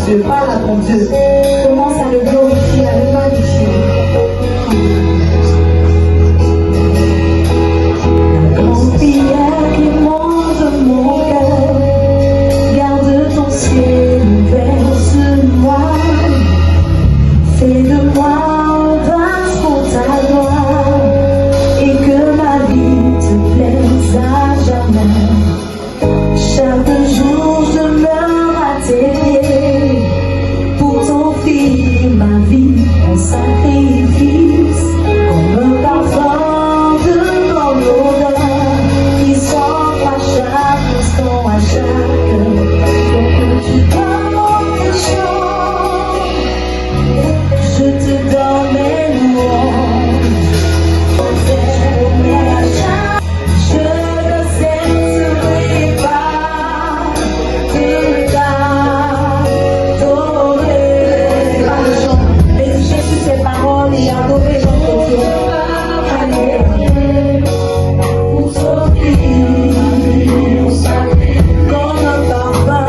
Dieu, parle à ton Dieu. Commence à le glorifier, à le magnifier. La grande prière qui monte de mon cœur, garde ton ciel ouvert sur moi. Fais de moi un vase pour ta gloire, et que ma vie te plaise à jamais. Chaque jour je meurs à tes pieds, pour t'offrir ma vie en sacrifice, comme un parfum de ton odeur qui s'offre à chaque instant, à chaque heure. Pour que tu donnes tes chants, je te donne mes louanges. Je ne cesserai pas d'adorer. Et Jésus ses paroles et adorer notre Dieu. Alléluia. Pour s'offrir comme un parfum,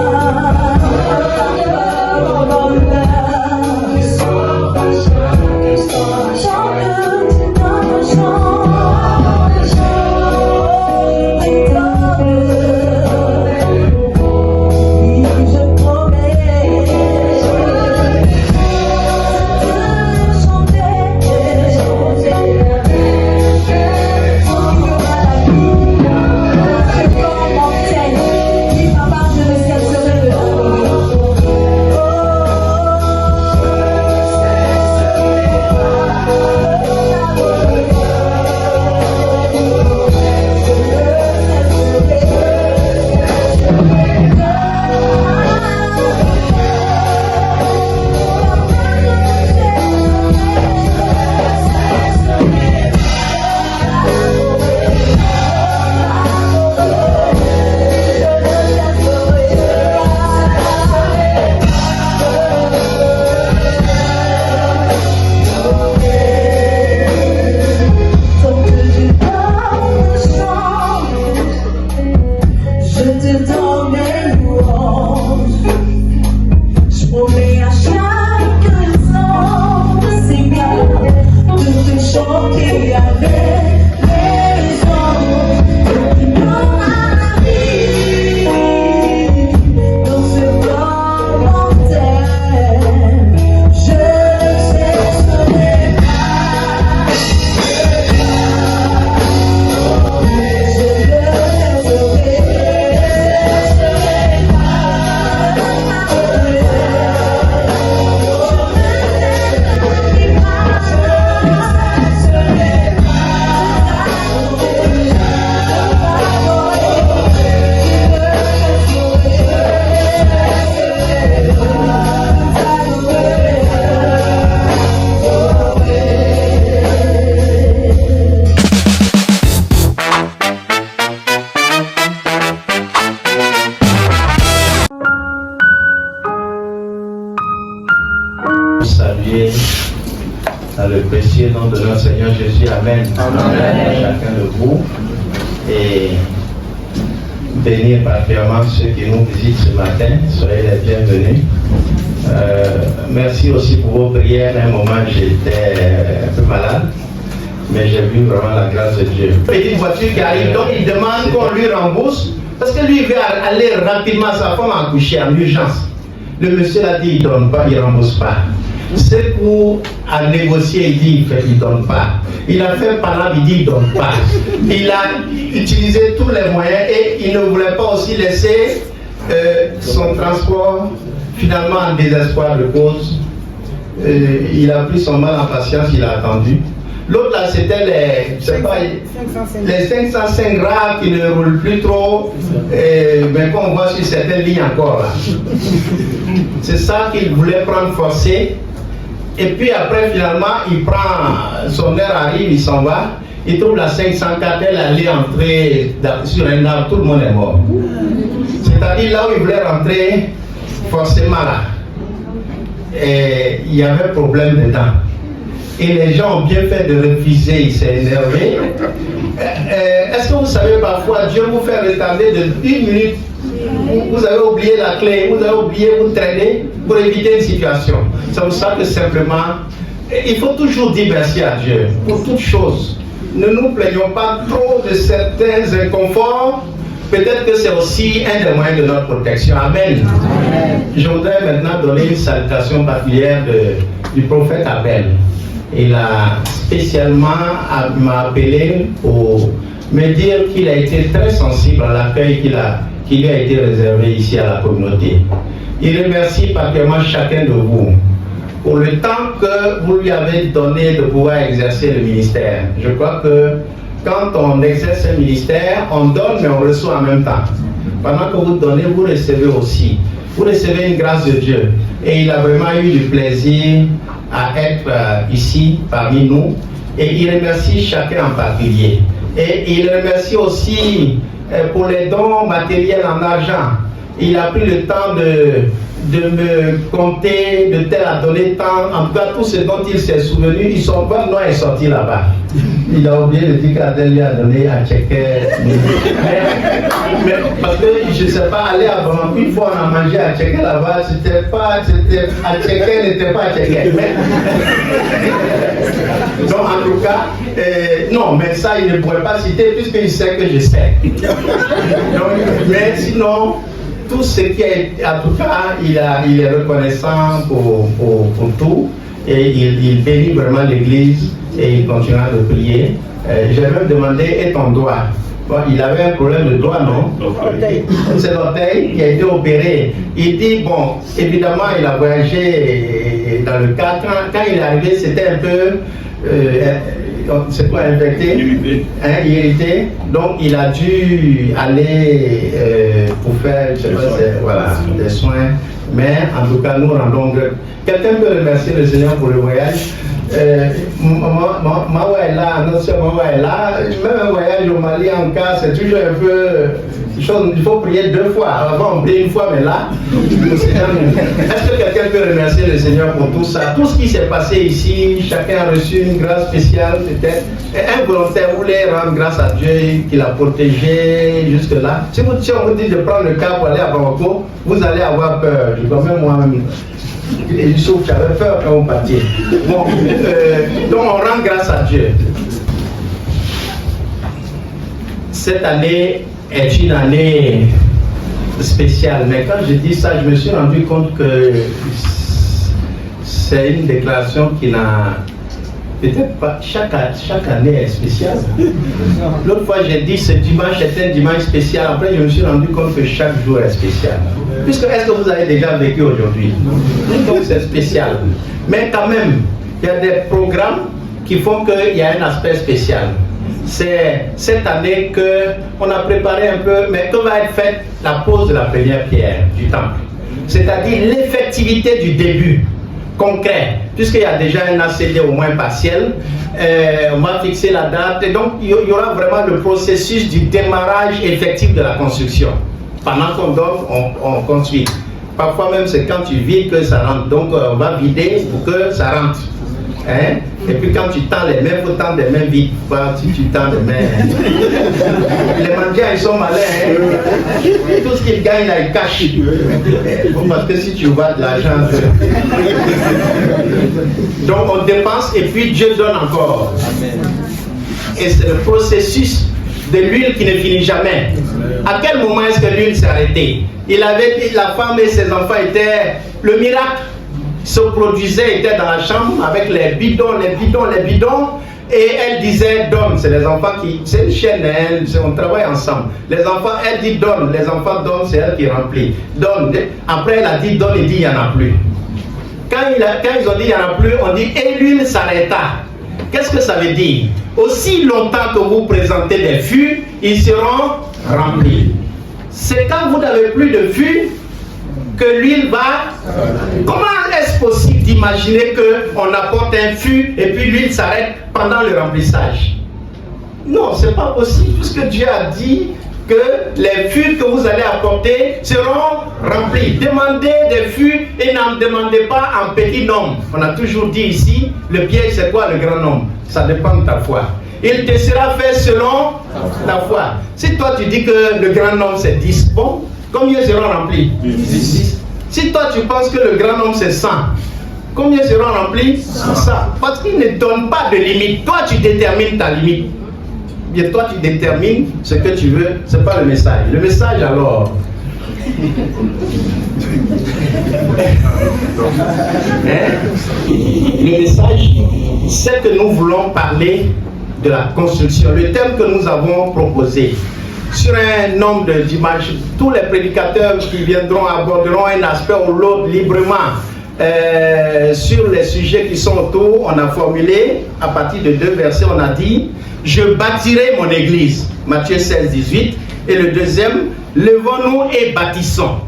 Saluer dans le précieux nom de notre Seigneur Jésus. Amen. Amen. Chacun de vous et bénir particulièrement ceux qui nous visitent ce matin. Soyez les bienvenus. Merci aussi pour vos prières. À un moment, j'étais un peu malade, mais j'ai vu vraiment la grâce de Dieu. Petite voiture qui arrive, donc il demande qu'on lui rembourse parce que lui il veut aller rapidement à sa femme accoucher en urgence. Le monsieur l'a dit, il ne donne pas, il ne rembourse pas. C'est pour à négocier, il dit, il ne donne pas. Il a fait par il dit, il ne donne pas. Il a utilisé tous les moyens et il ne voulait pas aussi laisser son transport finalement en désespoir de cause. Il a pris son mal en patience, il a attendu. L'autre là, c'était les 505 rares qui ne roulent plus trop, mais qu'on voit sur certaines lignes encore là. C'est ça qu'il voulait prendre forcé. Et puis après, finalement, il prend, son heure arrive, il s'en va. Il trouve la 504, elle allait entrer sur un arbre, tout le monde est mort. C'est-à-dire là où il voulait rentrer, forcément là, et il y avait problème dedans. Et les gens ont bien fait de refuser, il s'est énervé. Est-ce que vous savez parfois, Dieu vous fait retarder de 1 minute vous avez oublié la clé, vous avez oublié, vous traînez pour éviter une situation. C'est pour ça que simplement, il faut toujours dire merci à Dieu pour toutes choses. Ne nous plaignons pas trop de certains inconforts. Peut-être que c'est aussi un des moyens de notre protection. Amen. Je voudrais maintenant donner une salutation particulière du prophète Abel. Il a spécialement m'a appelé pour me dire qu'il a été très sensible à l'accueil qui lui a été réservé ici à la communauté. Il remercie particulièrement chacun de vous pour le temps que vous lui avez donné de pouvoir exercer le ministère. Je crois que quand on exerce un ministère, on donne mais on reçoit en même temps. Pendant que vous donnez, vous recevez aussi. Vous recevez une grâce de Dieu. Et il a vraiment eu du plaisir à être ici parmi nous. Et il remercie chacun en particulier. Et il remercie aussi pour les dons matériels en argent. Il a pris le temps de me compter, de tel à donner tant. En tout cas, tout ce dont il s'est souvenu, ils sont pas loin et sortis là-bas. Il a oublié de dire qu'Adèle lui a donné à Tchéquet. Mais parce que je ne sais pas, aller à Bamako, une fois on a mangé à Tchéquet là-bas, à Tchéquet n'était pas à Tchéquet. Donc en tout cas, non, mais ça il ne pourrait pas citer puisqu'il sait que je sais. Donc, mais sinon, tout ce qui est, en tout cas, il est reconnaissant pour tout et il bénit vraiment l'église et il continuera de prier. J'ai même demandé, et ton doigt? Bon, il avait un problème de doigt, non? C'est l'orteil qui a été opéré. Il dit, bon, évidemment, il a voyagé dans le cadre. Quand il est arrivé, c'était un peu, c'est quoi, infecté? Irrité. Donc, il a dû aller pour faire, je sais pas, voilà, des soins. Mais, en tout cas, nous rendons grâce. Quelqu'un peut remercier le Seigneur pour le voyage. Mawa est là, notre soeur Mawa est là. Même un voyage au Mali en cas, c'est toujours un peu. Il faut prier 2 fois. Avant, on prie une fois, mais là, est-ce que quelqu'un peut remercier le Seigneur pour tout ça? Tout ce qui s'est passé ici, chacun a reçu une grâce spéciale, peut-être. Et un volontaire voulait rendre grâce à Dieu qui l'a protégé jusque-là. Si on vous dit de prendre le cas pour aller à Bamako, vous allez avoir peur. Je crois même moi-même. Et je trouve que j'avais peur quand vous partiez. Bon, donc on rend grâce à Dieu. Cette année est une année spéciale, mais quand je dis ça, je me suis rendu compte que c'est une déclaration qui n'a peut-être pas. Chaque année est spéciale. L'autre fois, j'ai dit ce dimanche est un dimanche spécial. Après, je me suis rendu compte que chaque jour est spécial. Puisque est-ce que vous avez déjà vécu aujourd'hui? Donc c'est spécial. Mais quand même, il y a des programmes qui font qu'il y a un aspect spécial. C'est cette année qu'on a préparé un peu, mais que va être faite la pose de la première pierre du temple. C'est-à-dire l'effectivité du début concret, puisqu'il y a déjà un ACD au moins partiel. On va fixer la date et donc il y aura vraiment le processus du démarrage effectif de la construction. Pendant qu'on dort, on construit. Parfois même c'est quand tu vides que ça rentre. Donc on va vider pour que ça rentre. Hein? Et puis quand tu tends les mains, il faut tendre les mains vides. Si tu tends les mains. Les mendiants ils sont malins. Hein? Tout ce qu'ils gagnent là, ils cachent. Parce que si tu vois de l'argent. Donc on dépense et puis Dieu donne encore. Et c'est le processus de l'huile qui ne finit jamais. À quel moment est-ce que l'huile s'est arrêtée? Il avait dit, la femme et ses enfants étaient, le miracle se produisait, était dans la chambre avec les bidons, et elle disait donne, c'est les enfants qui, c'est une chaîne, on travaille ensemble. Les enfants, elle dit donne, les enfants donnent, c'est elle qui remplit. Donne, après elle a dit donne, il dit il n'y en a plus. Quand ils ont dit il n'y en a plus, on dit et l'huile s'arrêta. Qu'est-ce que ça veut dire? Aussi longtemps que vous présentez des fûts, ils seront remplis. C'est quand vous n'avez plus de fûts que l'huile va. Comment est-ce possible d'imaginer qu'on apporte un fût et puis l'huile s'arrête pendant le remplissage? Non, c'est pas possible, puisque Dieu a dit que les fûts que vous allez apporter seront remplis. Demandez des fûts et n'en demandez pas en petit nombre. On a toujours dit ici, le piège c'est quoi le grand nombre? Ça dépend de ta foi. Il te sera fait selon ta foi. Si toi tu dis que le grand nombre c'est 10, bon, combien seront remplis? 6. Si toi tu penses que le grand nombre c'est 100, combien seront remplis? 100. Parce qu'il ne donne pas de limite. Toi tu détermines ta limite. Bien, toi tu détermines ce que tu veux. Ce n'est pas le message. Le message alors. Le message, c'est que nous voulons parler de la construction. Le thème que nous avons proposé. Sur un nombre de dimanches, tous les prédicateurs qui viendront aborderont un aspect ou l'autre librement. Sur les sujets qui sont autour, on a formulé, à partir de 2 versets, on a dit « Je bâtirai mon église » Matthieu 16, 18. Et le deuxième, « Levons-nous et bâtissons ».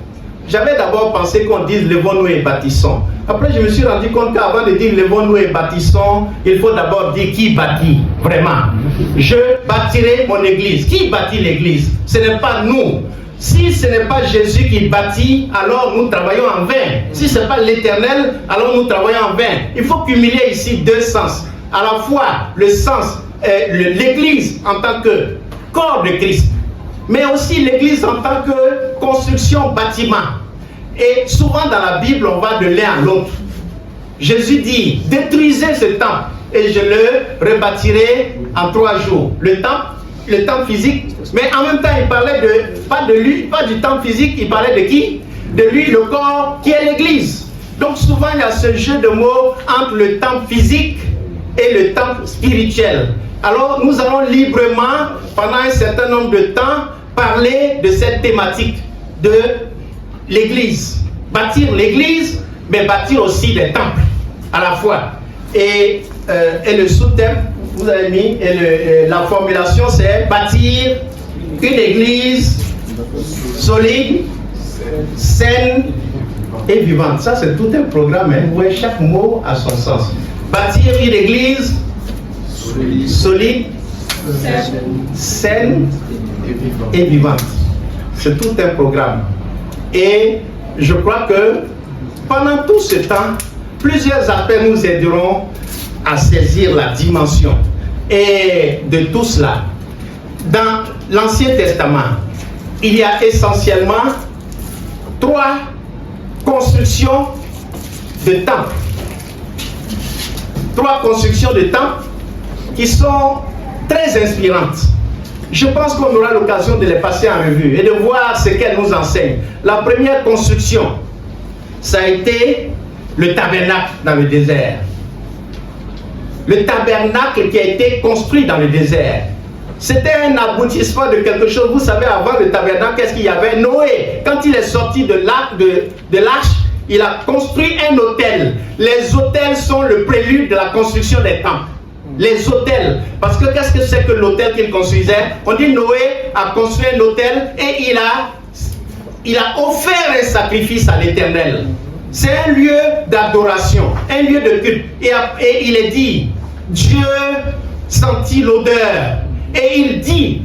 J'avais d'abord pensé qu'on dise « Levons-nous et bâtissons ». Après, je me suis rendu compte qu'avant de dire « Levons-nous et bâtissons », il faut d'abord dire qui bâtit, vraiment. Je bâtirai mon église. Qui bâtit l'église? Ce n'est pas nous. Si ce n'est pas Jésus qui bâtit, alors nous travaillons en vain. Si ce n'est pas l'Éternel, alors nous travaillons en vain. Il faut cumuler ici 2 sens. À la fois le sens, l'église en tant que corps de Christ, mais aussi l'église en tant que construction, bâtiment. Et souvent dans la Bible, on va de l'un à l'autre. Jésus dit, détruisez ce temple et je le rebâtirai en 3 jours. Le temple physique, mais en même temps il parlait pas du temple physique, il parlait de qui? De lui, le corps qui est l'église. Donc souvent il y a ce jeu de mots entre le temple physique et le temple spirituel. Alors nous allons librement, pendant un certain nombre de temps, parler de cette thématique de l'église. Bâtir l'église, mais bâtir aussi des temples à la fois. Et le sous-thème, vous avez mis, la formulation c'est bâtir une église solide, saine et vivante. Ça c'est tout un programme, hein. Vous voyez, chaque mot a son sens. Bâtir une église solide, saine et vivante. C'est tout un programme. Et je crois que pendant tout ce temps, plusieurs aspects nous aideront à saisir la dimension et de tout cela. Dans l'Ancien Testament, il y a essentiellement 3 constructions de temples. 3 constructions de temples qui sont très inspirantes. Je pense qu'on aura l'occasion de les passer en revue et de voir ce qu'elles nous enseignent. La première construction, ça a été le tabernacle dans le désert. Le tabernacle qui a été construit dans le désert. C'était un aboutissement de quelque chose. Vous savez, avant le tabernacle, qu'est-ce qu'il y avait? Noé, quand il est sorti de l'arche, il a construit un autel. Les autels sont le prélude de la construction des temples. Les autels. Parce que qu'est-ce que c'est que l'autel qu'il construisait? On dit Noé a construit un autel et il a offert un sacrifice à l'Éternel. C'est un lieu d'adoration, un lieu de culte. Et il est dit, Dieu sentit l'odeur. Et il dit,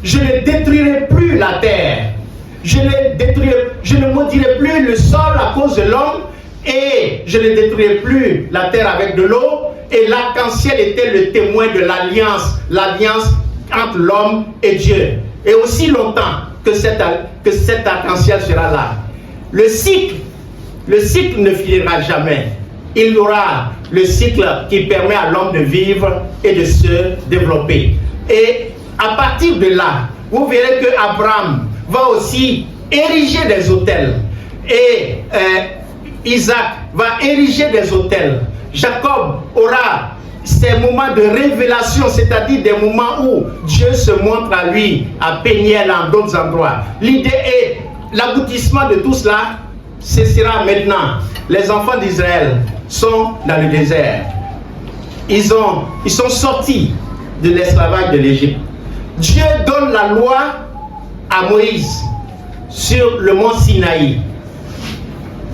je ne détruirai plus la terre. Je ne maudirai plus le sol à cause de l'homme. Et je ne détruirai plus la terre avec de l'eau. Et l'arc-en-ciel était le témoin de l'alliance entre l'homme et Dieu. Et aussi longtemps que cet arc-en-ciel sera là. Le cycle ne finira jamais. Il y aura le cycle qui permet à l'homme de vivre et de se développer. Et à partir de là, vous verrez que Abraham va aussi ériger des autels. Et Isaac va ériger des autels. Jacob aura ces moments de révélation, c'est-à-dire des moments où Dieu se montre à lui, à Péniel, en d'autres endroits. L'idée est, l'aboutissement de tout cela, ce sera maintenant. Les enfants d'Israël sont dans le désert. Ils sont sortis de l'esclavage de l'Égypte. Dieu donne la loi à Moïse sur le mont Sinaï.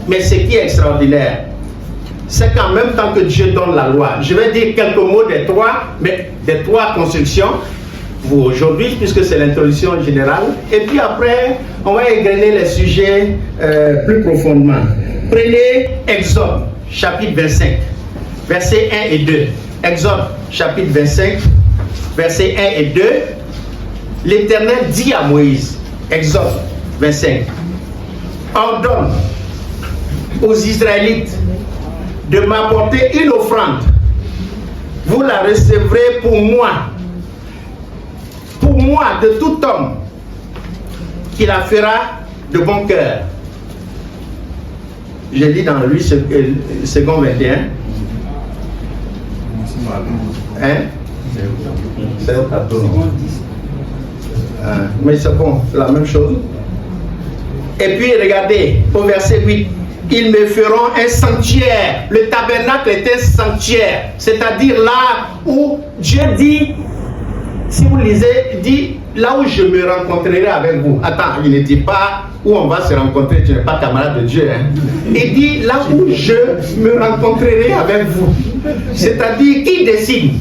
Mais ce qui est extraordinaire, c'est qu'en même temps que Dieu donne la loi, je vais dire quelques mots des 3 constructions, vous aujourd'hui, puisque c'est l'introduction générale, et puis après, on va égrener les sujets plus profondément. Prenez Exode, chapitre 25, versets 1 et 2. Exode, chapitre 25, versets 1 et 2. L'Éternel dit à Moïse, Exode 25, ordonne aux Israélites de m'apporter une offrande, vous la recevrez pour moi de tout homme qui la fera de bon cœur. J'ai dit dans lui second 21. Hein? Mais c'est bon, c'est la même chose. Et puis regardez, au verset 8, ils me feront un sanctuaire. Le tabernacle est un sanctuaire, c'est-à-dire là où Dieu dit, si vous lisez, il dit là où je me rencontrerai avec vous. Attends, il ne dit pas où on va se rencontrer, tu n'es pas camarade de Dieu. Hein? Il dit là où je me rencontrerai avec vous. C'est-à-dire, qui décide?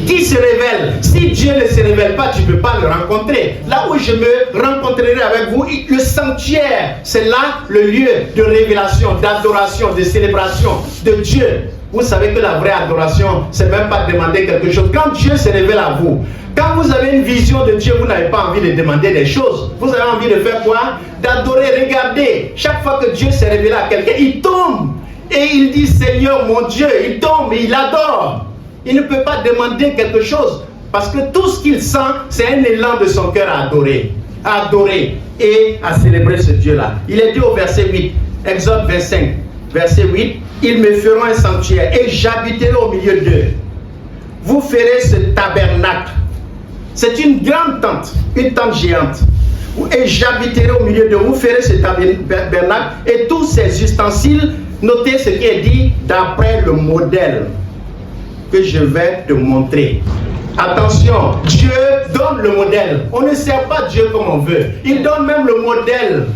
Qui se révèle? Si Dieu ne se révèle pas, tu ne peux pas le rencontrer. Là où je me rencontrerai avec vous, le sanctuaire, c'est là le lieu de révélation, d'adoration, de célébration de Dieu. Vous savez que la vraie adoration, c'est même pas demander quelque chose. Quand Dieu se révèle à vous, quand vous avez une vision de Dieu, vous n'avez pas envie de demander des choses. Vous avez envie de faire quoi? D'adorer. Regardez, chaque fois que Dieu s'est révélé à quelqu'un, il tombe. Et il dit, Seigneur mon Dieu, il tombe, il adore. Il ne peut pas demander quelque chose. Parce que tout ce qu'il sent, c'est un élan de son cœur à adorer. À adorer et à célébrer ce Dieu-là. Il est dit au verset 8, Exode 25, verset 8, ils me feront un sanctuaire et j'habiterai au milieu d'eux. Vous ferez ce tabernacle. C'est une grande tente, une tente géante. Et j'habiterai au milieu d'eux. Vous ferez ce tabernacle et tous ces ustensiles. Notez ce qui est dit d'après le modèle que je vais te montrer. Attention, Dieu donne le modèle. On ne sert pas Dieu comme on veut. Il donne même le modèle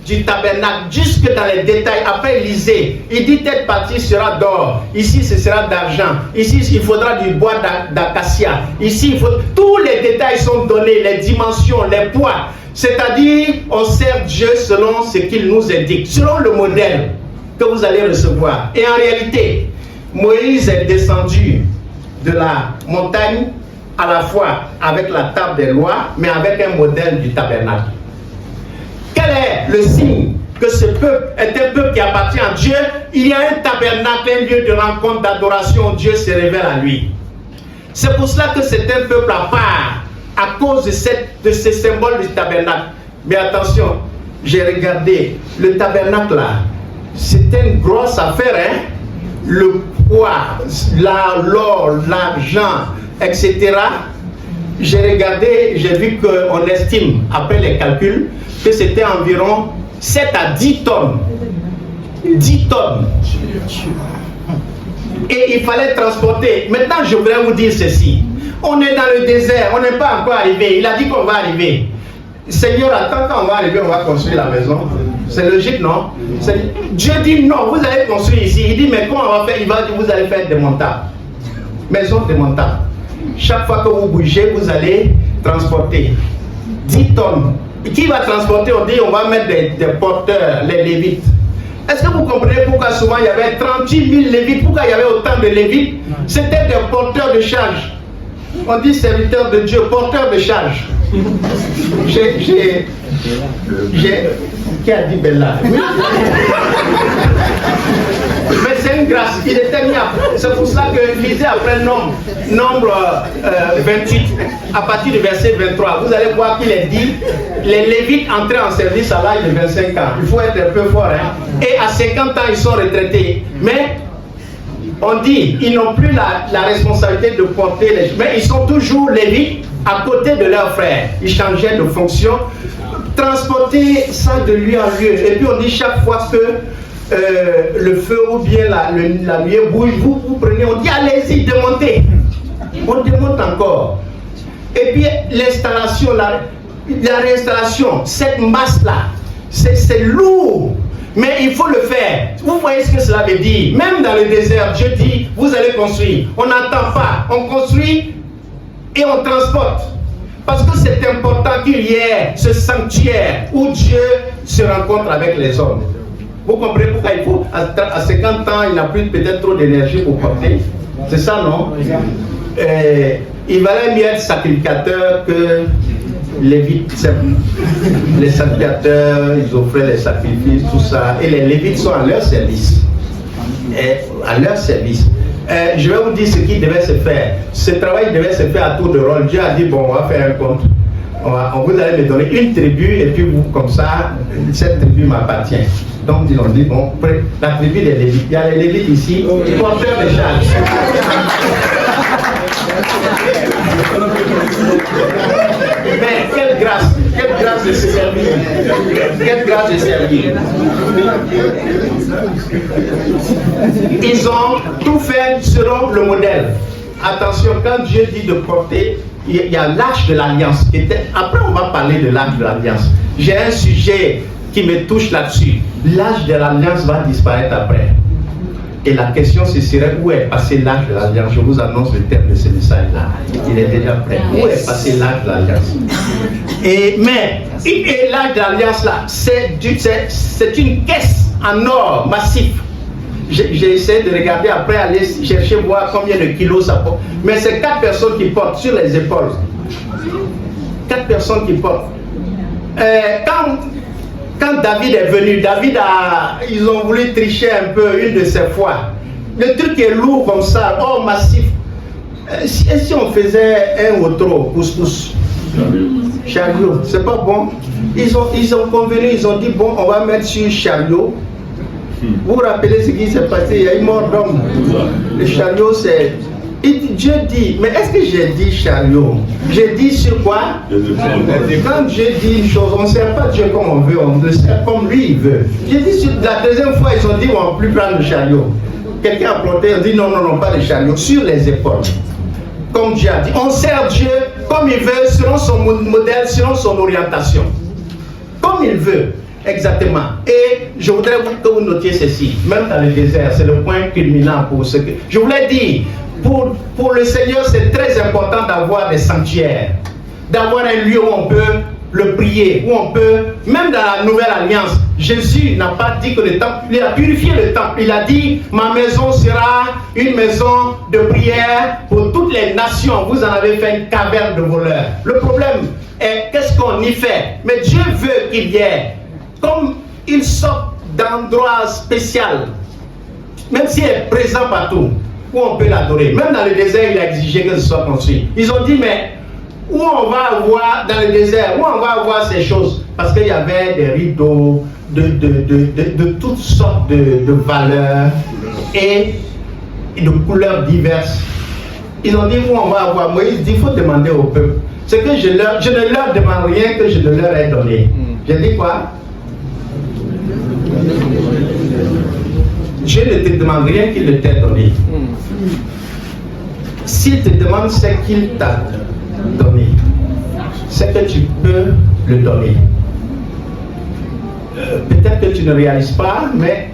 du tabernacle, jusque dans les détails. Après, lisez, il dit telle partie sera d'or, ici ce sera d'argent, ici il faudra du bois d'acacia, ici il faut... Tous les détails sont donnés, les dimensions, les poids. C'est-à-dire, on sert Dieu selon ce qu'il nous indique, selon le modèle que vous allez recevoir. Et en réalité, Moïse est descendu de la montagne à la fois avec la table des lois, mais avec un modèle du tabernacle. Quel est le signe que ce peuple est un peuple qui appartient à Dieu? Il y a un tabernacle, un lieu de rencontre, d'adoration où Dieu se révèle à lui. C'est pour cela que c'est un peuple à part, à cause de ce symbole du tabernacle. Mais attention, j'ai regardé, le tabernacle là, c'était une grosse affaire, hein? Le poids, l'or, l'argent, etc. J'ai regardé, j'ai vu qu'on estime, après les calculs, que c'était environ 7 à 10 tonnes. 10 tonnes. Et il fallait transporter. Maintenant, je voudrais vous dire ceci. On est dans le désert, on n'est pas encore arrivé. Il a dit qu'on va arriver. Seigneur, attends, quand on va arriver, on va construire la maison. C'est logique, non? Dieu dit non, vous allez construire ici. Il dit, mais comment on va faire? Il va dire, vous allez faire démontable. Maison démontable. Chaque fois que vous bougez, vous allez transporter 10 tonnes. Et qui va transporter? On dit, on va mettre des porteurs, les lévites. Est-ce que vous comprenez pourquoi souvent il y avait 38 000 lévites? Pourquoi il y avait autant de lévites? C'était des porteurs de charge. On dit serviteurs de Dieu, porteurs de charge. Qui a dit Bella? Oui. Mais c'est une grâce, il était mis après. C'est pour cela que lisez après nombre 28, à partir du verset 23, vous allez voir qu'il est dit, les Lévites entraient en service à l'âge de 25 ans. Il faut être un peu fort, hein? Et à 50 ans, ils sont retraités. Mais on dit, ils n'ont plus la responsabilité de porter les... Mais ils sont toujours Lévites à côté de leurs frères. Ils changeaient de fonction. Transporter ça de lieu en lieu. Et puis on dit chaque fois que le feu ou bien la nuée bouge, vous prenez, on dit allez-y, démontez. On démonte encore. Et puis l'installation, la réinstallation, cette masse-là, c'est lourd. Mais il faut le faire. Vous voyez ce que cela veut dire? Même dans le désert, Dieu dit, vous allez construire. On n'attend pas. On construit et on transporte. Parce que c'est important qu'il y ait ce sanctuaire où Dieu se rencontre avec les hommes. Vous comprenez pourquoi il faut, à 50 ans, il n'a plus peut-être trop d'énergie pour porter. C'est ça, non? Il valait mieux être sacrificateur que Lévites, les sacrificateurs, ils offraient les sacrifices, tout ça, et les Lévites sont à leur service. Je vais vous dire ce qui devait se faire. Ce travail devait se faire à tour de rôle. Dieu a dit, bon, on va faire un compte. Vous allez me donner une tribu, et puis vous, comme ça, cette tribu m'appartient. Donc ils ont dit, bon, la tribu des Lévites, il y a les Lévites ici, porteurs de charges. Mais quelle grâce de se servir. Quelle grâce de servir. Ils ont tout fait selon le modèle. Attention, quand Dieu dit de porter, il y a l'arche de l'alliance. Après, on va parler de l'arche de l'alliance. J'ai un sujet qui me touche là-dessus. L'arche de l'alliance va disparaître après. Et la question, ce serait où est passé l'arche de l'alliance. Je vous annonce le thème de ce message-là. Il est déjà prêt. Où est passé l'arche de l'alliance? Mais l'arche de l'alliance, là, c'est une caisse en or massif. J'ai essayé de regarder après, aller chercher, voir combien de kilos ça porte. Mais c'est 4 personnes qui portent sur les épaules. 4 personnes qui portent. Quand David est venu, ils ont voulu tricher un peu une de ses fois. Le truc est lourd comme ça, or massif. Et si on faisait un outro, pousse-pousse, chariot, c'est pas bon. Ils ont convenu, ils ont dit, bon, on va mettre sur chariot. Vous vous rappelez ce qui s'est passé? Il y a une mort d'homme. Le chariot, c'est... Dieu dit, mais est-ce que j'ai dit chariot? J'ai dit sur quoi? Quand Dieu dit une chose, on ne sert pas Dieu comme on veut, on le sert comme lui il veut. J'ai dit sur la deuxième fois, ils ont dit, on ne va plus prendre le chariot. Quelqu'un a planté, on dit, non, pas le chariot, sur les épaules. Comme Dieu a dit, on sert Dieu comme il veut, selon son modèle, selon son orientation. Comme il veut. Exactement. Et je voudrais que vous notiez ceci, même dans le désert, c'est le point culminant pour ce que... Je voulais dire, pour le Seigneur, c'est très important d'avoir des sanctuaires, d'avoir un lieu où on peut le prier, où on peut, même dans la nouvelle alliance, Jésus n'a pas dit que le temple, il a purifié le temple, il a dit, ma maison sera une maison de prière pour toutes les nations, vous en avez fait une caverne de voleurs. Le problème est, qu'est-ce qu'on y fait? Mais Dieu veut qu'il y ait, comme il sort d'endroits spéciaux, même s'il est présent partout, où on peut l'adorer. Même dans le désert, il a exigé que ce soit construit. Ils ont dit, mais où on va avoir, dans le désert, où on va avoir ces choses? Parce qu'il y avait des rideaux de toutes sortes de valeurs et de couleurs diverses. Ils ont dit, où on va avoir? Moïse dit, il faut demander au peuple. C'est que je ne leur demande rien que je ne leur ai donné. J'ai dit quoi? Dieu ne te demande rien qu'il ne t'ait donné. S'il te demande ce qu'il t'a donné, c'est que tu peux le donner. Peut-être que tu ne réalises pas, mais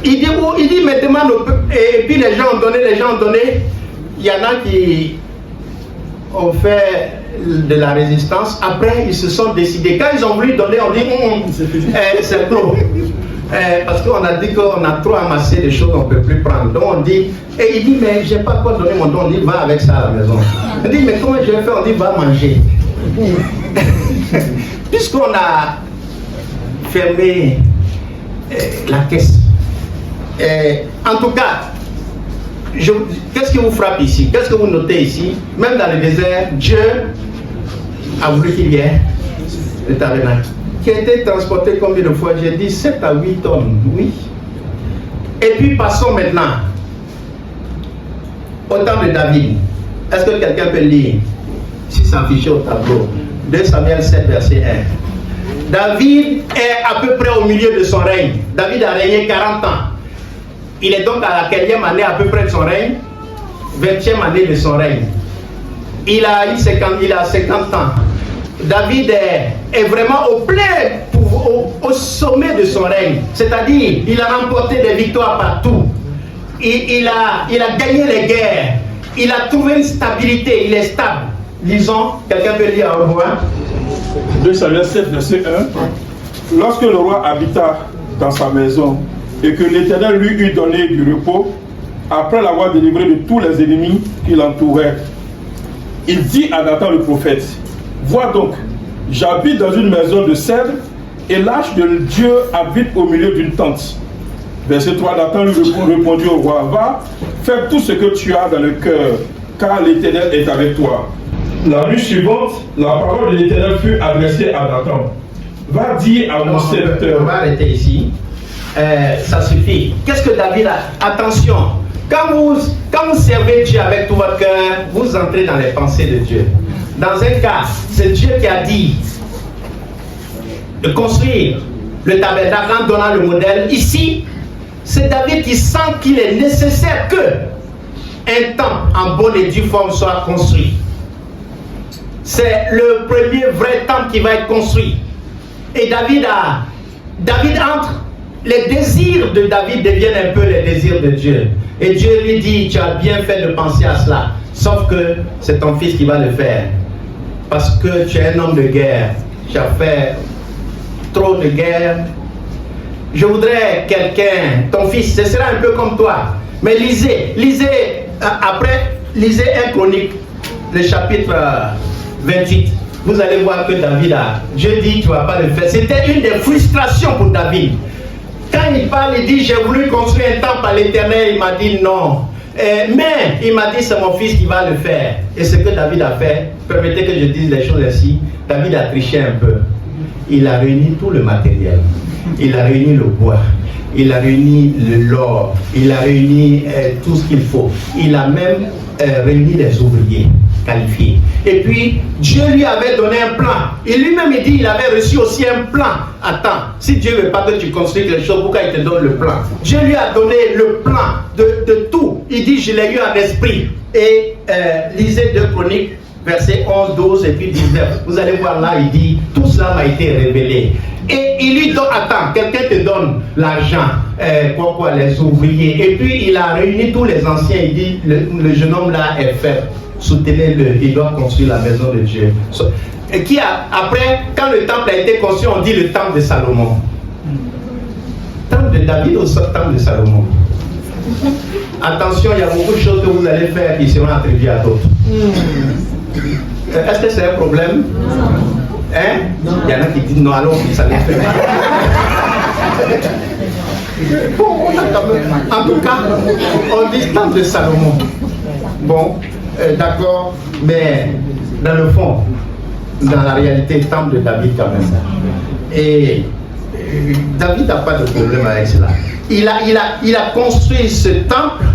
il dit mais demande au peuple. Et puis les gens ont donné. Il y en a qui ont fait de la résistance. Après, ils se sont décidés. Quand ils ont voulu donner, on dit c'est trop. Parce qu'on a dit qu'on a trop amassé des choses, on ne peut plus prendre. Donc on dit, et il dit, mais je n'ai pas quoi donner mon don. On dit, va avec ça à la maison. On dit, mais comment je vais faire? On dit, va manger. Puisqu'on a fermé la caisse. En tout cas, qu'est-ce qui vous frappe ici? Qu'est-ce que vous notez ici? Même dans le désert, Dieu a voulu qu'il y ait le tabernacle. Qui a été transporté combien de fois? J'ai dit 7 à 8 tonnes, oui. Et puis passons maintenant au temps de David. Est-ce que quelqu'un peut lire? Si c'est affiché au tableau. 2 Samuel 7, verset 1. David est à peu près au milieu de son règne. David a régné 40 ans. Il est donc à la quatrième année à peu près de son règne, 20e année de son règne. Il a 50 ans. David est vraiment au sommet de son règne. C'est-à-dire, il a remporté des victoires partout. Il a gagné les guerres. Il a trouvé une stabilité. Il est stable. Lisons, quelqu'un peut lire au revoir. 2 Samuel 7, verset 1. Lorsque le roi habita dans sa maison et que l'Éternel lui eut donné du repos, après l'avoir délivré de tous les ennemis qui l'entouraient, il dit à Nathan le prophète, Vois donc, j'habite dans une maison de cèdre, et l'arche de Dieu habite au milieu d'une tente. Verset 3, Nathan lui répondit au roi, va, fais tout ce que tu as dans le cœur, car l'Éternel est avec toi. La nuit suivante, la parole de l'Éternel fut adressée à Nathan. Va dire à mon serviteur. On va arrêter ici. Ça suffit. Qu'est-ce que David a? Attention, quand vous servez Dieu avec tout votre cœur, vous entrez dans les pensées de Dieu. Dans un cas, c'est Dieu qui a dit de construire le tabernacle en donnant le modèle. Ici, c'est David qui sent qu'il est nécessaire que un temple en bonne et due forme soit construit. C'est le premier vrai temple qui va être construit. Et David entre, les désirs de David deviennent un peu les désirs de Dieu. Et Dieu lui dit, tu as bien fait de penser à cela. Sauf que c'est ton fils qui va le faire. Parce que tu es un homme de guerre. Tu as fait trop de guerre. Je voudrais quelqu'un, ton fils, ce sera un peu comme toi. Mais lisez 1 Chronique, le chapitre 28. Vous allez voir que David a, Dieu dit, tu ne vas pas le faire. C'était une des frustrations pour David. Quand il parle, il dit, j'ai voulu construire un temple à l'Éternel, il m'a dit non. Mais il m'a dit, c'est mon fils qui va le faire. Et ce que David a fait, permettez que je dise les choses ainsi, David a triché un peu. Il a réuni tout le matériel. Il a réuni le bois. Il a réuni l'or. Il a réuni tout ce qu'il faut. Il a même réuni des ouvriers qualifiés. Et puis, Dieu lui avait donné un plan. Et lui-même, il dit, il avait reçu aussi un plan. Attends, si Dieu ne veut pas que tu construises quelque chose, pourquoi il te donne le plan? Dieu lui a donné le plan de tout. Il dit, je l'ai eu en esprit. Et lisez 2 Chroniques, versets 11, 12 et puis 19. Vous allez voir là, il dit, tout cela m'a été révélé. Et il lui donne, attends, quelqu'un te donne l'argent, les ouvriers. Et puis il a réuni tous les anciens. Il dit, le jeune homme là est faible. Soutenez-le, il doit construire la maison de Dieu. Et après, quand le temple a été construit, on dit le temple de Salomon. Temple de David ou temple de Salomon? Attention, il y a beaucoup de choses que vous allez faire qui seront attribuées à d'autres. Est-ce que c'est un problème? Hein? Il y en a qui disent non, allons, ça les fait. Bon, on a quand même. En tout cas, on dit temple de Salomon. Bon, d'accord, mais dans le fond, dans la réalité, temple de David quand même. Et David n'a pas de problème avec cela. Il a construit ce temple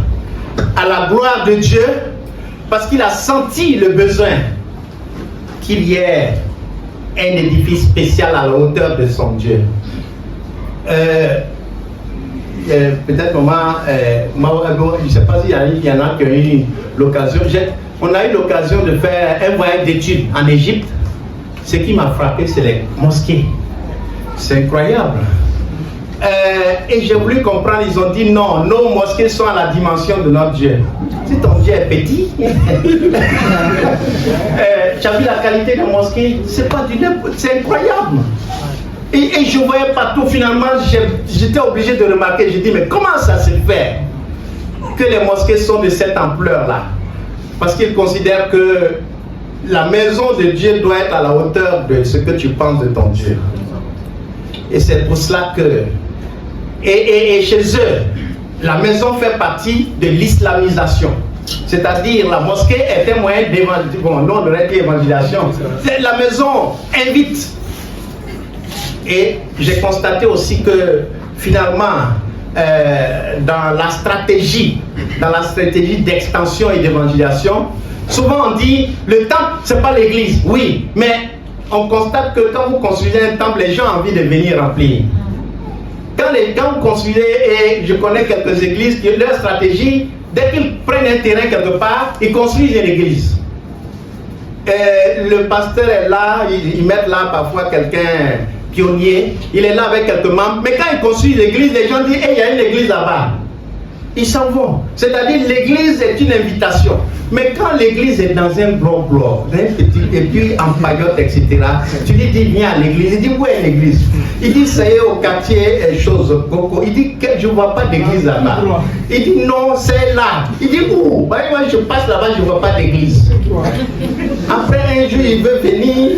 à la gloire de Dieu parce qu'il a senti le besoin qu'il y ait un édifice spécial à la hauteur de son Dieu. Peut-être je ne sais pas s'il y en a qui ont eu l'occasion. On a eu l'occasion de faire un voyage d'études en Égypte. Ce qui m'a frappé, c'est les mosquées. C'est incroyable. Et j'ai voulu comprendre, ils ont dit non, nos mosquées sont à la dimension de notre Dieu. Si ton Dieu est petit, tu as vu la qualité des mosquées, c'est pas du n'importe, c'est incroyable. Et je voyais partout, finalement, j'étais obligé de remarquer, j'ai dit, mais comment ça se fait que les mosquées sont de cette ampleur-là? Parce qu'ils considèrent que la maison de Dieu doit être à la hauteur de ce que tu penses de ton Dieu. Et c'est pour cela que... Et chez eux, la maison fait partie de l'islamisation. C'est-à-dire, la mosquée est un moyen d'évangélisation. Bon, non, on aurait dit évangélisation. La maison invite. Et j'ai constaté aussi que, finalement, dans la stratégie d'extension et d'évangélisation, souvent on dit, le temple, c'est pas l'église. Oui, mais on constate que quand vous construisez un temple, les gens ont envie de venir remplir. Quand vous construisez, et je connais quelques églises, leur stratégie, dès qu'ils prennent un terrain quelque part, ils construisent une église. Et le pasteur est là, ils mettent là parfois quelqu'un pionnier, il est là avec quelques membres, mais quand ils construisent l'église, les gens disent, hey, il y a une église là-bas. ils s'en vont. C'est-à-dire l'église est une invitation. Mais quand l'église est dans un bloc, et puis en paillotte, etc., tu lui dis viens à l'église. Il dit où est l'église? Il dit ça y est au quartier, chose Coco. Il dit que je ne vois pas d'église là-bas. Il dit non, c'est là. Il dit où? Moi je passe là-bas, je ne vois pas d'église. Après un jour, il veut venir,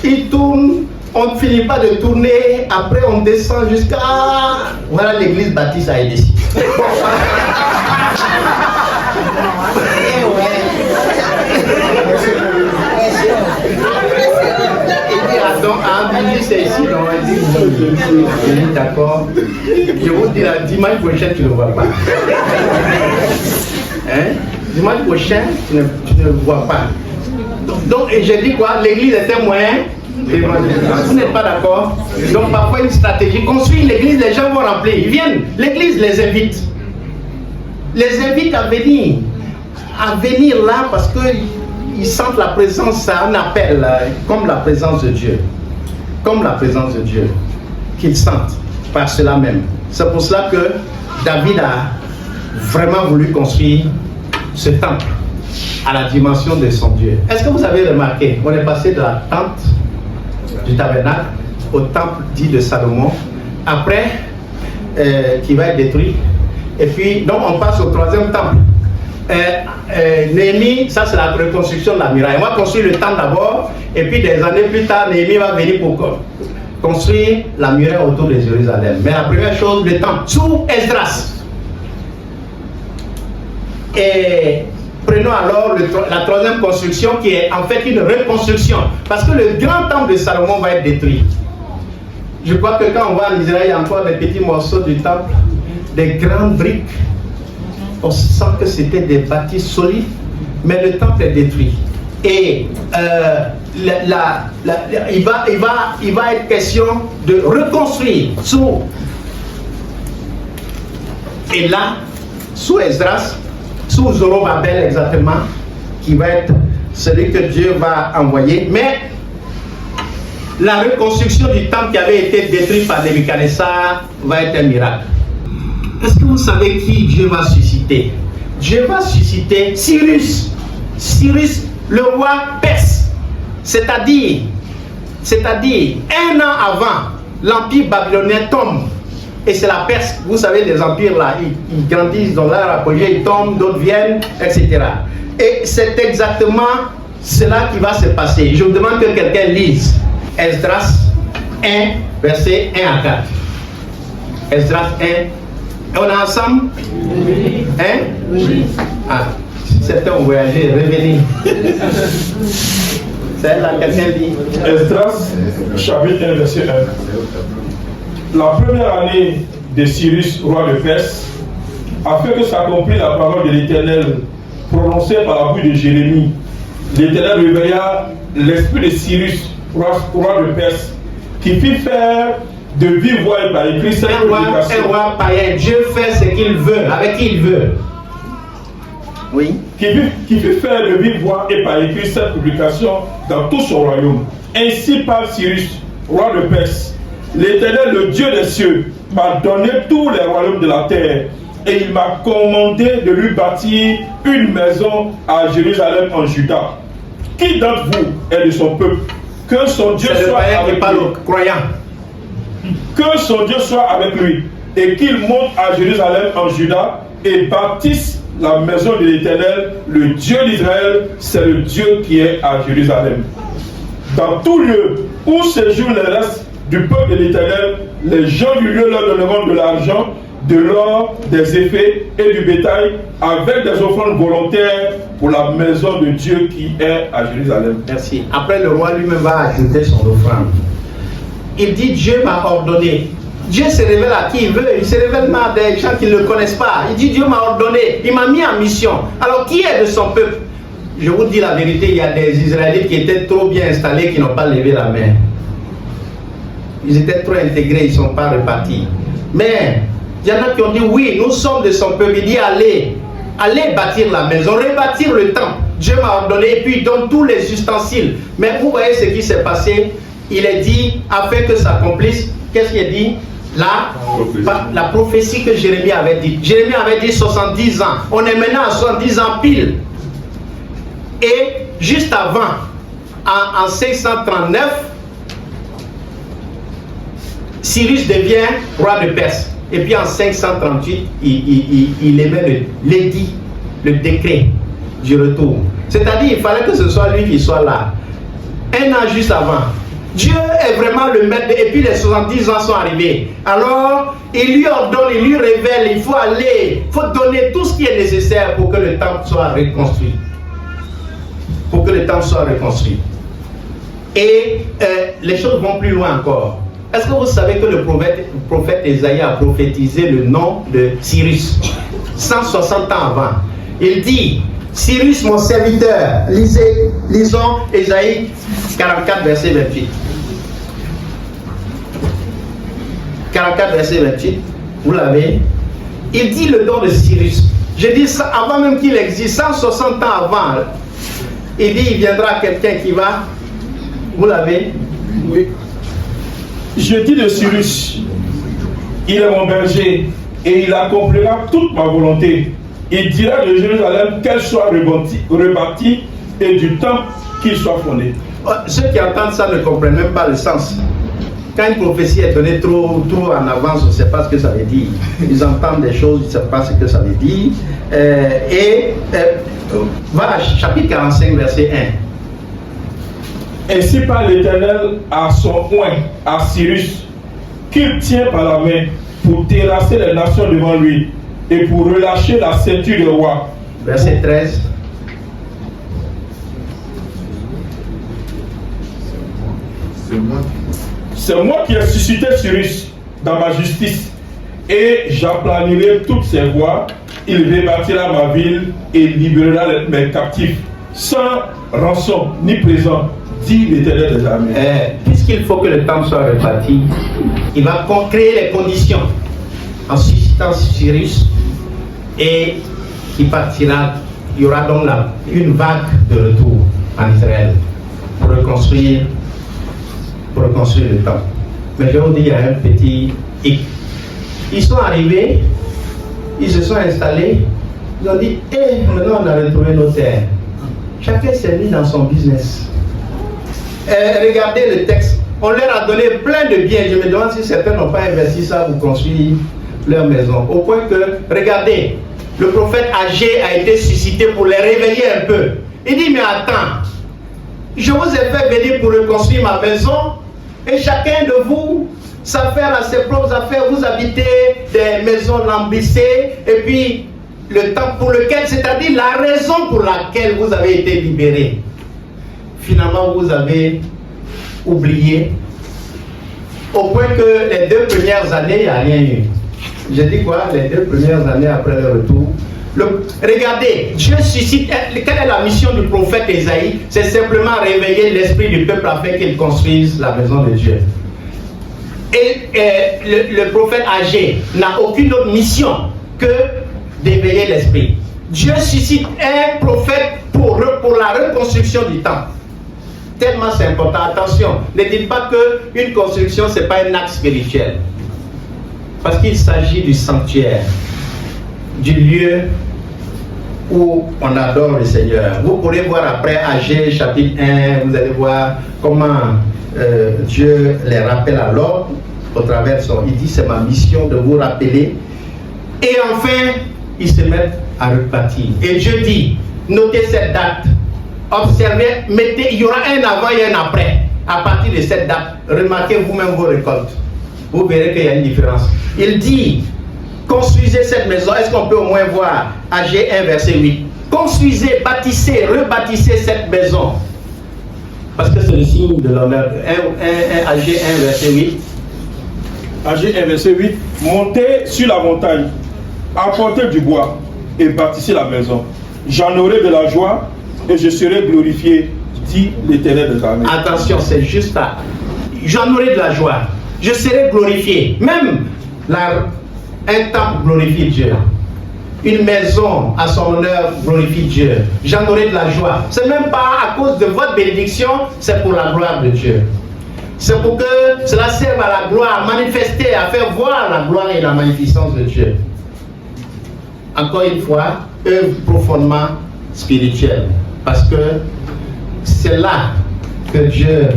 il tourne. On ne finit pas de tourner, après on descend jusqu'à... Voilà l'église baptiste à Edessi. C'est ici, on va dire, d'accord. Je vous dis, la dimanche prochain, tu ne vois pas. Hein? Dimanche prochain, tu ne vois pas. Donc, et j'ai dit quoi? L'église est un moyen. Vous n'êtes pas d'accord? Donc parfois une stratégie, construire l'église, les gens vont remplir, ils viennent, l'église les invite à venir là parce qu'ils sentent la présence, c'est un appel, comme la présence de Dieu, qu'ils sentent par cela même. C'est pour cela que David a vraiment voulu construire ce temple à la dimension de son Dieu. Est-ce que vous avez remarqué, on est passé de la tente du tabernacle au temple dit de Salomon, après qui va être détruit, et puis donc on passe au troisième temple. Néhémie, ça c'est la reconstruction de la muraille. On va construire le temple d'abord, et puis des années plus tard, Néhémie va venir pour construire la muraille autour de Jérusalem. Mais la première chose, le temple, sous Esdras. Et prenons alors la troisième construction qui est en fait une reconstruction. Parce que le grand temple de Salomon va être détruit. Je crois que quand on va en Israël, il y a encore des petits morceaux du temple, des grandes briques. On sent que c'était des bâtis solides, mais le temple est détruit. Et il va être question de reconstruire et là, sous Esdras, sous Zorobabel exactement, qui va être celui que Dieu va envoyer. Mais la reconstruction du temple qui avait été détruit par Nebuchadnezzar va être un miracle. Est-ce que vous savez qui Dieu va susciter? Dieu va susciter Cyrus. Cyrus, le roi perse. C'est-à-dire, un an avant, l'empire babylonien tombe. Et c'est la Perse, vous savez, les empires là, ils grandissent dans leur apogée, ils tombent, d'autres viennent, etc. Et c'est exactement cela qui va se passer. Je vous demande que quelqu'un lise Esdras 1, verset 1 à 4. Esdras 1. On est ensemble? Oui. Hein? Oui. Ah, certains ont voyagé, revenez. C'est là, quelqu'un dit. Esdras, chapitre 1, verset 1. La première année de Cyrus, roi de Perse, afin que s'accomplisse la parole de l'Éternel prononcée par la bouche de Jérémie, l'Éternel réveilla l'esprit de Cyrus, roi de Perse, qui fit faire de vive voix et par écrit cette publication. Un roi païen, Dieu fait ce qu'il veut, avec qui il veut. Oui. Qui fit faire de vive voix et par écrit cette publication dans tout son royaume. Ainsi parle Cyrus, roi de Perse. L'Éternel, le Dieu des cieux, m'a donné tous les royaumes de la terre, et il m'a commandé de lui bâtir une maison à Jérusalem en Juda. Qui d'entre vous est de son peuple? Que son Dieu soit avec lui. Que son Dieu soit avec lui, et qu'il monte à Jérusalem en Juda et bâtisse la maison de l'Éternel, le Dieu d'Israël, c'est le Dieu qui est à Jérusalem. Dans tout lieu où séjournent les restes du peuple de l'Éternel, les gens du lieu leur donneront de l'argent, de l'or, des effets et du bétail, avec des offrandes volontaires pour la maison de Dieu qui est à Jérusalem. Merci. Après, le roi lui-même va ajouter son offrande. Il dit, Dieu m'a ordonné. Dieu se révèle à qui il veut. Il se révèle à des gens qui ne le connaissent pas. Il dit, Dieu m'a ordonné. Il m'a mis en mission. Alors, qui est de son peuple? Je vous dis la vérité, il y a des Israélites qui étaient trop bien installés, qui n'ont pas levé la main. Ils étaient trop intégrés, ils ne sont pas repartis. Mais il y en a qui ont dit oui, nous sommes de son peuple. Il dit allez bâtir la maison, rebâtir le temple. Dieu m'a ordonné et puis il donne tous les ustensiles. Mais vous voyez ce qui s'est passé. Il est dit afin que s'accomplisse. Qu'est-ce qu'il est dit? la prophétie que Jérémie avait dit. Jérémie avait dit 70 ans. On est maintenant à 70 ans pile. Et juste avant, en 539, Cyrus devient roi de Perse. Et puis en 538, il émet l'édit, le décret du retour. C'est-à-dire, il fallait que ce soit lui qui soit là. Un an juste avant. Dieu est vraiment le maître. Et puis les 70 ans sont arrivés. Alors, il lui ordonne, il lui révèle, il faut aller, il faut donner tout ce qui est nécessaire pour que le temple soit reconstruit. Pour que le temple soit reconstruit. Et les choses vont plus loin encore. Est-ce que vous savez que le prophète Ésaïe a prophétisé le nom de Cyrus 160 ans avant? Il dit, Cyrus mon serviteur, lisons Ésaïe 44 verset 28. 44 verset 28, vous l'avez. Il dit le nom de Cyrus. Je dis ça avant même qu'il existe, 160 ans avant. Il dit il viendra quelqu'un qui va. Vous l'avez? Oui. Je dis de Cyrus, il est mon berger et il accomplira toute ma volonté. Il dira de Jérusalem qu'elle soit rebâtie et du temple qu'il soit fondé. Ceux qui entendent ça ne comprennent même pas le sens. Quand une prophétie est donnée trop en avance, on ne sait pas ce que ça veut dire. Ils entendent des choses, ils ne savent pas ce que ça veut dire. Voilà, chapitre 45, verset 1. Ainsi parle l'Éternel à son oint, à Cyrus, qu'il tient par la main pour terrasser les nations devant lui et pour relâcher la ceinture des rois. Verset 13. C'est moi qui ai suscité Cyrus dans ma justice et j'aplanirai toutes ses voies. Il rebâtira ma ville et libérera mes captifs sans rançon ni présent, dit l'Éternel des armées. Puisqu'il faut que le temple soit rebâti, il va créer les conditions en suscitant Cyrus et qui partira. Il y aura donc une vague de retour en Israël pour reconstruire le temple. Mais je vais vous dire, il y a un petit hic. Ils sont arrivés, ils se sont installés, ils ont dit, maintenant on a retrouvé nos terres. Chacun s'est mis dans son business. Regardez le texte, on leur a donné plein de biens. Je me demande si certains n'ont pas investi ça pour construire leur maison. Au point que, regardez, le prophète âgé a été suscité pour les réveiller un peu. Il dit, mais attends, je vous ai fait venir pour reconstruire ma maison et chacun de vous s'affaire à ses propres affaires. Vous habitez des maisons lambrissées et puis le temps pour lequel, c'est-à-dire la raison pour laquelle vous avez été libérés. Finalement, vous avez oublié au point que les 2 premières années, il n'y a rien eu. J'ai dit quoi? Les 2 premières années après le retour. Regardez, Dieu suscite. Quelle est la mission du prophète Ésaïe? C'est simplement réveiller l'esprit du peuple afin qu'il construise la maison de Dieu. Et le prophète âgé n'a aucune autre mission que d'éveiller l'esprit. Dieu suscite un prophète pour la reconstruction du temple. Tellement c'est important. Attention, ne dites pas qu'une construction, ce n'est pas un acte spirituel. Parce qu'il s'agit du sanctuaire, du lieu où on adore le Seigneur. Vous pourrez voir après Agé chapitre 1, vous allez voir comment Dieu les rappelle à l'ordre au travers de son. Il dit c'est ma mission de vous rappeler. Et enfin, ils se mettent à repartir. Et Dieu dit, notez cette date, observez, mettez, il y aura un avant et un après. À partir de cette date, remarquez vous-même vos récoltes. Vous verrez qu'il y a une différence. Il dit, construisez cette maison. Est-ce qu'on peut au moins voir Agé 1 verset 8? Construisez, bâtissez, rebâtissez cette maison. Parce que c'est le signe de l'honneur. Agé 1 verset 8. Agé 1 verset 8. Montez sur la montagne, apportez du bois et bâtissez la maison. J'en aurai de la joie et je serai glorifié, dit l'Éternel des armées. Attention, c'est juste ça. J'en aurai de la joie. Je serai glorifié. Même un temple glorifie Dieu. Une maison à son honneur glorifie Dieu. J'en aurai de la joie. C'est même pas à cause de votre bénédiction, c'est pour la gloire de Dieu. C'est pour que cela serve à la gloire, à manifester, à faire voir la gloire et la magnificence de Dieu. Encore une fois, œuvre profondément spirituelle. Parce que c'est là que Dieu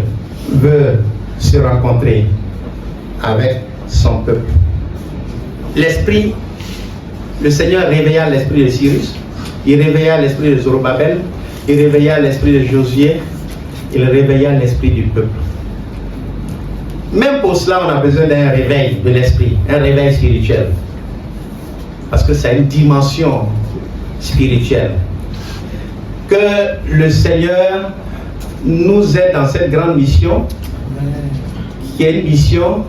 veut se rencontrer avec son peuple. L'esprit, le Seigneur réveilla l'esprit de Cyrus, il réveilla l'esprit de Zorobabel, il réveilla l'esprit de Josué, il réveilla l'esprit du peuple. Même pour cela, on a besoin d'un réveil de l'esprit, un réveil spirituel. Parce que c'est une dimension spirituelle. Que le Seigneur nous aide dans cette grande mission, qui est une mission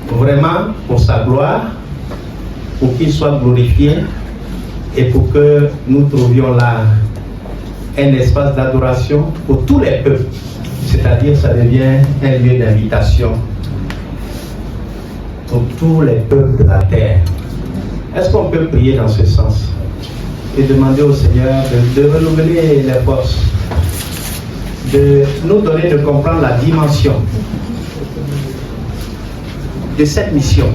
vraiment pour sa gloire, pour qu'il soit glorifié et pour que nous trouvions là un espace d'adoration pour tous les peuples. C'est-à-dire, ça devient un lieu d'invitation pour tous les peuples de la terre. Est-ce qu'on peut prier dans ce sens et demander au Seigneur de renouveler les forces, de nous donner de comprendre la dimension de cette mission?